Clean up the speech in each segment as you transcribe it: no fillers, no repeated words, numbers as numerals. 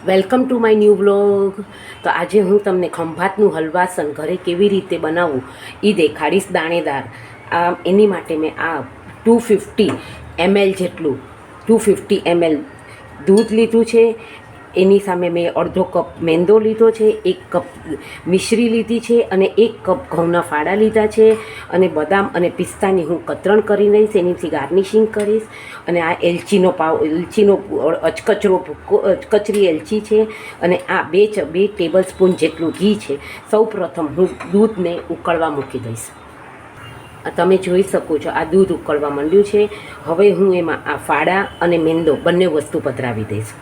Welcome to my new vlog. તો આજે હું તમને ખંભાતનું હલવાસન ઘરે કેવી રીતે બનાવવું એ દેખાડીશ દાણેદાર. એની માટે મેં આ 250 ml જેટલું 250 ml દૂધ લીધું છે. એની સામે મેં અડધો કપ મેંદો લીધો છે, 1 કપ મિશ્રી લીધી છે અને 1 કપ ઘઉંના ફાડા લીધા છે. અને બદામ અને પિસ્તાની હું કતરણ કરી લઈશ, એનીથી ગાર્નિશિંગ કરીશ. અને આ એલચીનો કચરી એલચી છે. અને આ બે ટેબલ સ્પૂન જેટલું ઘી છે. સૌ પ્રથમ હું દૂધને ઉકળવા મૂકી દઈશ. તમે જોઈ શકો છો આ દૂધ ઉકળવા માંડ્યું છે. હવે હું એમાં આ ફાડા અને મેંદો બંને વસ્તુ પધરાવી દઈશ.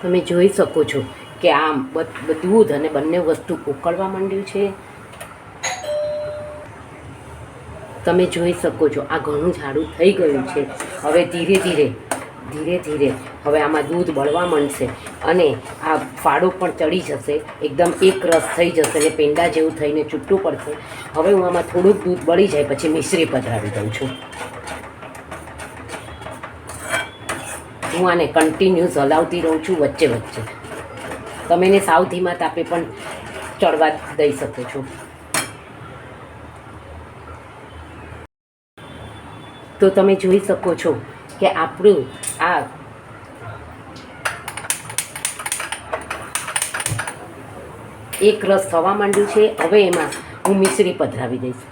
તમે જોઈ શકો છો કે આમ દૂધ અને બંને વસ્તુ ઉકળવા માંડ્યું છે. તમે જોઈ શકો છો આ ઘણું જાડું થઈ ગયું છે. હવે ધીરે ધીરે હવે આમાં દૂધ બળવા માંડશે અને આ ફાડો પણ ચડી જશે, એકદમ એક રસ થઈ જશે અને પેંડા જેવું થઈને છૂટું પડશે. હવે હું આમાં થોડુંક દૂધ બળી જાય પછી મિશ્રી પધરાવી દઉં છું. હું આને કન્ટિન્યુઅસ હલાવતી રહું છું વચ્ચે વચ્ચે. તમે એને સાવ ધીમા તાપે પણ ચડવા દઈ શકો છો. તો તમે જોઈ શકો છો કે આપણું આ એક રસ થવા માંડ્યું છે. હવે એમાં હું મિશ્રી પધરાવી દઈશ.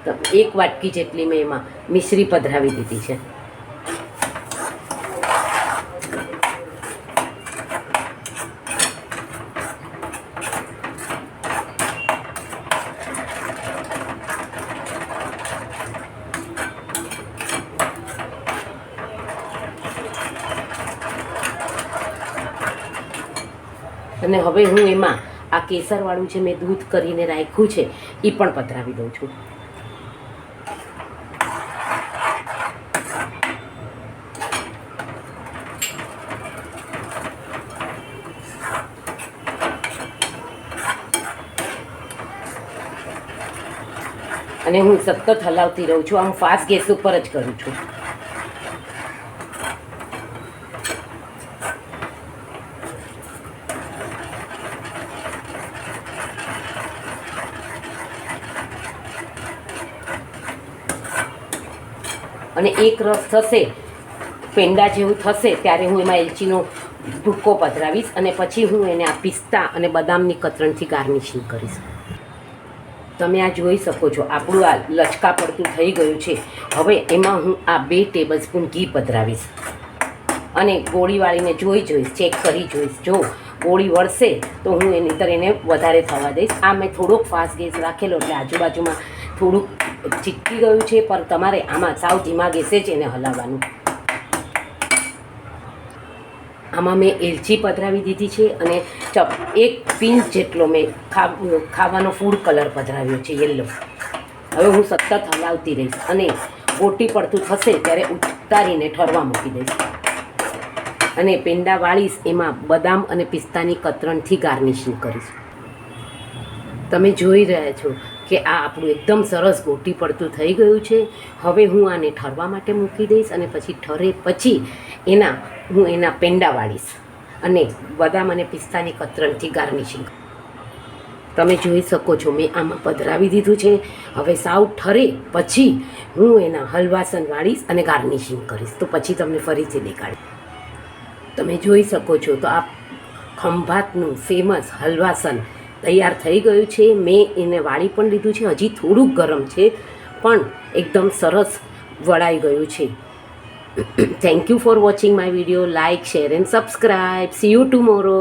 તો 1 વાટકી જેટલી મેં એમાં મિશ્રી પધરાવી દીધી છે. અને હવે હું એમાં આ કેસરવાળું જે મેં દૂધ કરીને રાખ્યું છે એ પણ પધરાવી દઉં છું. અને હું સતત હલાવતી રહું છું. આમ ફાસ્ટ ગેસ ઉપર જ કરું છું. અને એક રસ થશે, પેંડા જેવું થશે ત્યારે હું એમાં એલચીનો ભૂક્કો પધરાવીશ અને પછી હું એને આ પિસ્તા અને બદામની કતરણથી ગાર્નિશિંગ કરીશ. તમે આ જોઈ શકો છો આપણું આ લચકા પડતું થઈ ગયું છે. હવે એમાં હું આ 2 ટેબલ સ્પૂન ઘી પધરાવીશ અને ગોળી વાળીને જોઈશ, ચેક કરી જોઈશ. જો ગોળી વળશે તો હું એની અંદર એને વધારે થવા દઈશ. આ મેં થોડોક ફાસ્ટ ગેસ રાખેલો એટલે આજુબાજુમાં થોડુંક ચીટકી ગયું છે, પણ તમારે આમાં સાવ ધીમા ગેસે જ એને હલાવવાનું. આમાં મેં એલચી પધરાવી દીધી છે અને 1 પિંચ જેટલો મેં ખાવાનો ફૂડ કલર પધરાવ્યો છે, યલો. હવે હું સતત હલાવતી રહીશ અને ગોટી પડતું થશે ત્યારે ઉતારીને ઠરવા મૂકી દઈશ. અને પેંડા વાળીશ, એમાં બદામ અને પિસ્તાની કતરણથી ગાર્નિશિંગ કરીશ. તમે જોઈ રહ્યા છો કે આ આપણું એકદમ સરસ ગોટી પડતું થઈ ગયું છે. હવે હું આને ઠરવા માટે મૂકી દઈશ અને પછી ઠરે પછી હું એના પેંડા વાળીશ અને બદામ અને પિસ્તાની કતરણથી ગાર્નિશિંગ. તમે જોઈ શકો છો મેં આમાં પધરાવી દીધું છે. હવે સાવ ઠરે પછી હું એના હલવાસન વાળીશ અને ગાર્નિશિંગ કરીશ. તો પછી તમને ફરીથી દેખાડીશ. તમે જોઈ શકો છો તો આ ખંભાતનું ફેમસ હલવાસન તૈયાર થઈ ગયું છે. મેં એને વાળી પણ લીધું છે. હજી થોડુંક ગરમ છે પણ એકદમ સરસ વળાઈ ગયું છે. Thank you for watching my video. Like, share and subscribe. C you tomorrow.